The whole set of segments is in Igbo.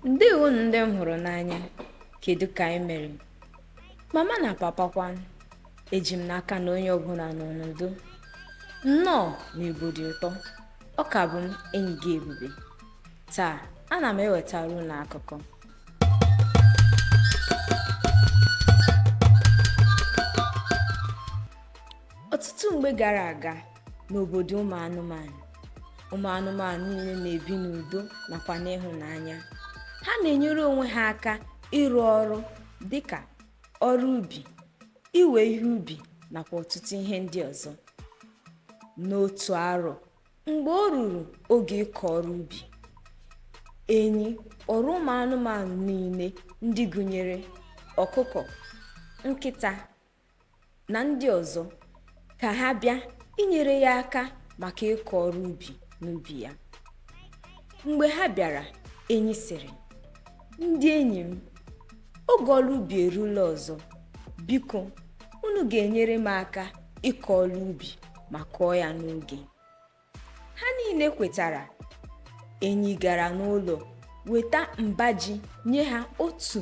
Ndewo ndị m hụrụ n'anya, kedu ka anyị mere? Mama na papa kwan, eji m n'aka na onye ọbụla nọ n'udo. Nnọọ n'Igbo dị ụtọ, ọ ka bụ m enyi gị Ebube. Taa, ana m ewetara unu akụkọ. Ọtụtụ mgbe gara aga, n'obodo ụmụ anụmanụ niile na-ebi n'udo nakwa n'ịhụnanya. Ha na-enyere onwe ha aka ịrụ ọrụ dịka ọrụ ubi, iwe ihe ubi nakwa ọtụtụ ihe ndị ọzọ. N'otu arọ, mgbe o ruru oge ịkọ ọrụ ubi, Enyi kpọrọ ụmụ anụmanụ niile ndị gụnyere ọkụkọ, nkịta na ndị ọzọ ka ha bịa inyere ya aka maka ịkọ ọrụ ubi n'ubi ya. Mgbe ha bịara, Enyi sịrị, "Ndị enyi m, oge ọrụ ubi erula ọzọ. Biko, unu ga-enyere m aka ịkọ ọrụ ubi ma kọọ ya n'oge." Ha niile kwetara. Enyi gara n'ụlọ weta mba ji nye ha otu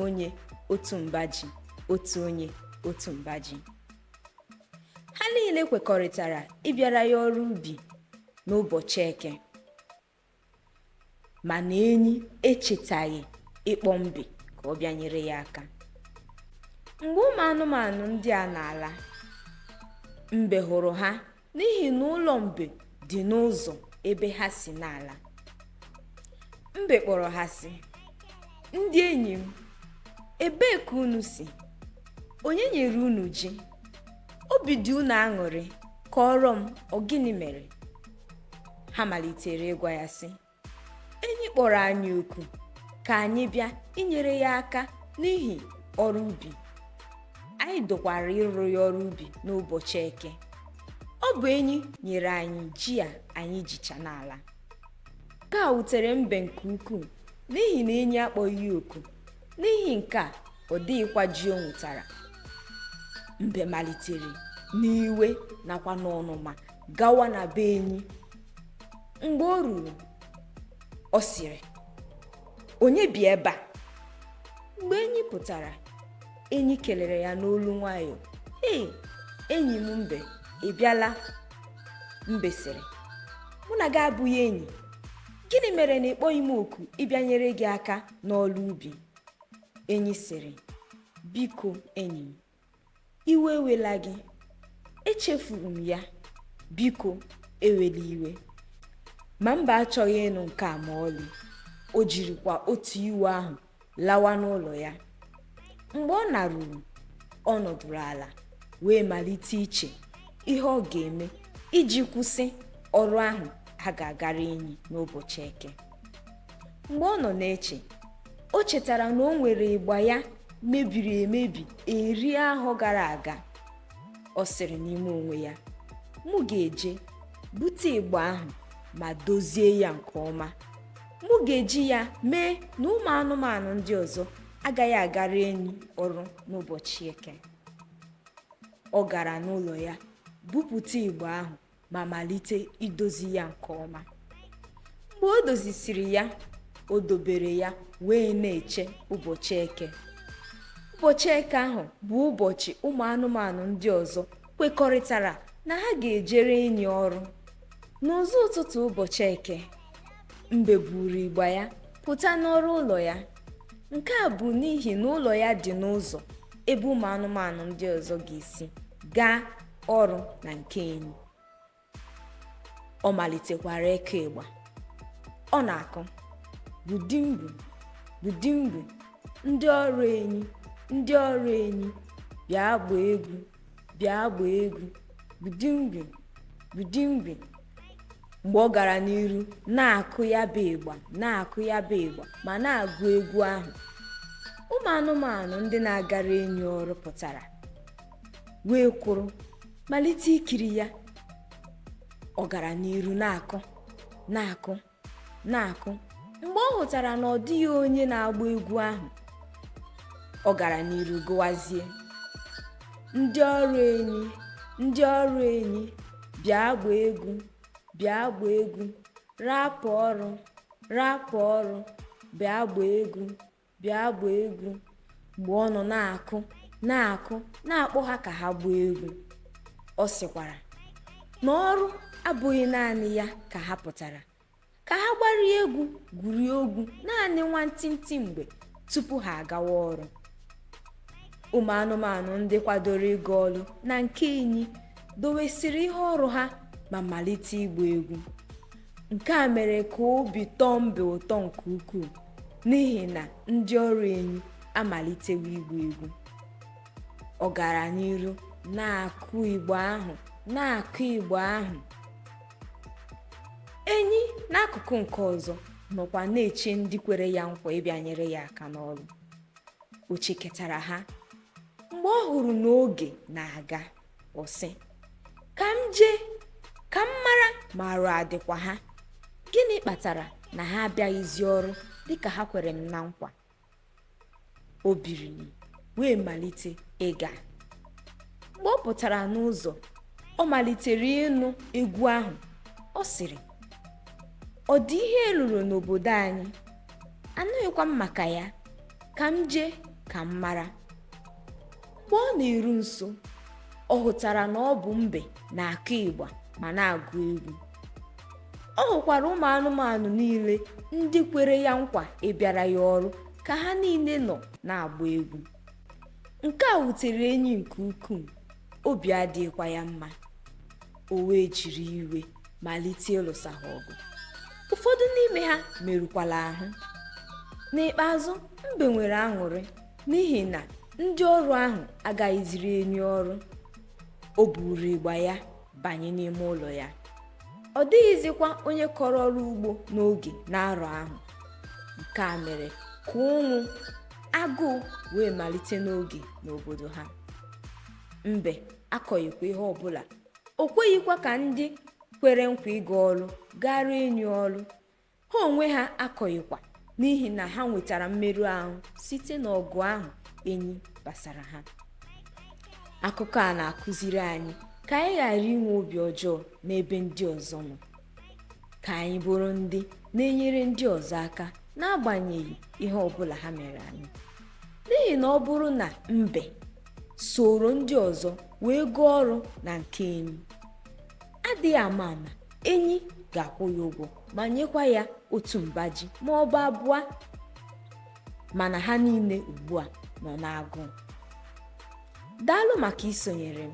onye otu mba ji, otu onye otu mba ji. Ha niile kwekọrịtara ịbịara ya ọrụ ubi n'ụbọchị Eke. Mana Enyi echetaghị ịkpọ mbe ka ọ bịa nyere ya aka. Mgbe ụmụ anụmanụ ndị a na-ala, mbe hụrụ ha n'ihi na ụlọ mbe dị n'ụzọ ebe ha si n'ala. Mbe kpọrọ ha sị, "Ndị enyi m, ebee ka unu si? Onye nyere unu ji? Obi dị unu aṅụrị, kọọrọ m ọ gịnị mere?" Ha malitere ịgwa ya sị, "Enyi kpọrọ anyị oku ka anyị bịa inyere ya aka n'ihi ọrụ ubi. Anyị dokwara ịrụ ya ọrụ ubi n'ụbọchị Eke. Ọ bụ Enyi nyere anyị ji a anyị jicha n'ala." Nke a wutere mbe nke ukwuu n'ihi na Enyi akpọghị ya oku. N'ihi nke a, ọ dịghịkwa ji o nwetara. Mbe malitere n'iwe nakwa n'ọnụma gawa na be Enyi. Mgbe o ruru, ọ sịrị, "Onye bi ebe a?" Mgbe Enyi pụtara, Enyi kelere ya n'olu nwayọọ. "Ee, enyi m mbe, ị bịala?" Mbe sịrị, "Mụ na gị abụghị enyi. Gịnị mere na ị kpọghị m oku ịbịa nyere gị aka n'ọrụ ubi?" Enyi sịrị, "Biko enyi m, iwe ewela gị. Echefuru m ya. Biko ewela iwe." Ma mbe achọghị ịnụ nke a ma ọlị. O jirikwa otu iwe ahụ lawa n'ụlọ ya. Mgbe ọ naruru, ọ nọdụrụ ala wee malite iche ihe ọ ga-eme iji kwụsị ọrụ ahụ a ga-agara Enyi n'ụbọchị Eke. Mgbe ọ nọ na-eche, o chetara na o nwere ịgba ya mebiri emebi ahọ gara aga. Ọ sịrị n'ime onwe ya, "Mụ ga-eje bute ịgba ahụ ma dozie ya nke ọma. Mụ ga-eji ya mee na ụmụ anụmanụ ndị ọzọ agaghị agara Enyi ọrụ n'ụbọchị Eke." Ọ gara n'ụlọ ya bupụta igbe ahụ ma malite idozi ya nke ọma. Mgbe o dozisiri ya, o dobere ya wee na-eche ụbọchị Eke. Ụbọchị Eke ahụ bụ ụbọchị ụmụ anụmanụ ndị ọzọ kwekọrịtara na ha ga-ejere Enyi ọrụ. N'ụzọ ụtụtụ ụbọchị Eke, mbe buru igba ya pụta n'ọrụ ụlọ ya. Nke a bụ n'ihi na ụlọ ya dị n'ụzọ ebe ụmụ anụmanụ ndị ọzọ ga-esi gaa ọrụ na nke Enyi. Ọ malitekwara ịkụ ịgba. Ọ na-akụ, "Budimbu, budimbu, ndị ọrụ Enyi, ndị ọrụ Enyi, bịa gbaa egwu, bịa gbaa egwu, budimbu, budimbu." Mgbe ọ gara n'iru na-akụ ya bụ ịgba ma na-agụ egwu ahụ, ụmụ anụmanụ ndị na-agara Enyi ọrụ pụtara wee kwụrụ malite ikiri ya. Ọ gara n'iru na-akụ. Mgbe ọ hụtara na ọ dịghị onye na-agba egwu ahụ, ọ gara n'iru gụwazie, "Ndị ọrụ Enyi, ndị ọrụ Enyi, bịa gbaa egwu, bịa gbaa egwu, rapụ ọrụ, rapụ ọrụ, bịa gbaa egwu, bịa gbaa egwu. Mgbe ọ nọ na-akụ ha ka ha gbaa egwu, ọ sịkwara na ọrụ abụghị naanị ya ka ha pụtara, ka ha gbarie egwu gwurie egwu naanị nwantịntị mgbe tupu ha agawa ọrụ. Ụmụ anụmanụ ndị kwadoro ịga ọrụ na nke Enyi dowesịrị ihe ọrụ ha ma malite ịgba egwu. Nke a mere ka obi tọọ Mbe ụtọ nke ukwuu, n'ihi na ndị ọrụ Enyi amalitewo ịgba egwu. Ọ gara n'iru na-akụ igbo ahụ. Enyi n'akụkụ nke ọzọ nọkwa na-eche ndị kwere ya nkwa ịbịa nyere ya aka n'ọrụ. O cheketara ha. Mgbe ọ hụrụ n'oge na-aga, ọ sị, ka m jee ka m mara ma arụ adịkwa ha. Gịnị kpatara na ha abịaghịzi ọrụ dịka ha kwere m na nkwa? O biliri wee malite ịga. Mgbe ọ pụtara n'ụzọ, ọ malitere ịnụ egwu ahụ. Ọ sịrị, ọ dị ihe eluru n'obodo anyị, anụghịkwa m maka ya, ka m jee ka m mara. Mgbe ọ na-eru nso, ọ hụtara na ọ bụ mbe na-akụ ịgba ma na-agụ egwu. Ọ hụkwara ụmụ anụmanụ niile ndị kwere ya nkwa ịbịara ya ọrụ ka ha niile nọ na-agba egwu. Nke a wutere Enyi nke ukwuu, obi adịghịkwa ya mma. O wee jiri iwe malite ịlụsa ha ọgụ. Ụfọdụ n'ime ha merụkwala ahụ. N'ikpeazụ, mbe nwere aṅụrị n'ihi na ndị ọrụ ahụ agaghịziri Enyi ọrụ. O buru ịgba ya banye n'ime ụlọ ya. Ọ dịghịzikwa onye kọrọ ọrụ ugbo n'oge n'arọ ahụ. Nke a mere ka ụnwụ agụụ wee malite n'oge n'obodo ha. Mbe akọghịkwa ihe ọbụla. O kweghịkwa ka ndị kwere nkwa ịga ọrụ gara Enyi ọrụ. Ha onwe ha akọghịkwa n'ihi na ha nwetara mmerụ ahụ site n'ọgụ ahụ Enyi gbasara ha. Akụkọ a na-akụziri anyị ka anyị ghara inwe obi ọjọọ n'ebe ndị ọzọ nọ. Ka anyị bụrụ ndị na-enyere ndị ọzọ aka n'agbanyeghị ihe ọbụla ha mere anyị. N'ihi na ọ bụrụ na mbe soro ndị ọzọ wee gaa ọrụ na nke Enyi, adịghị ama Enyi ga-akwụ ya ụgwọ ma nyekwa ya otu mba ji ma ọ bụ abụọ. Mana ha niile ugbu a nọ n'agụụ. Daalụ maka isonyere m.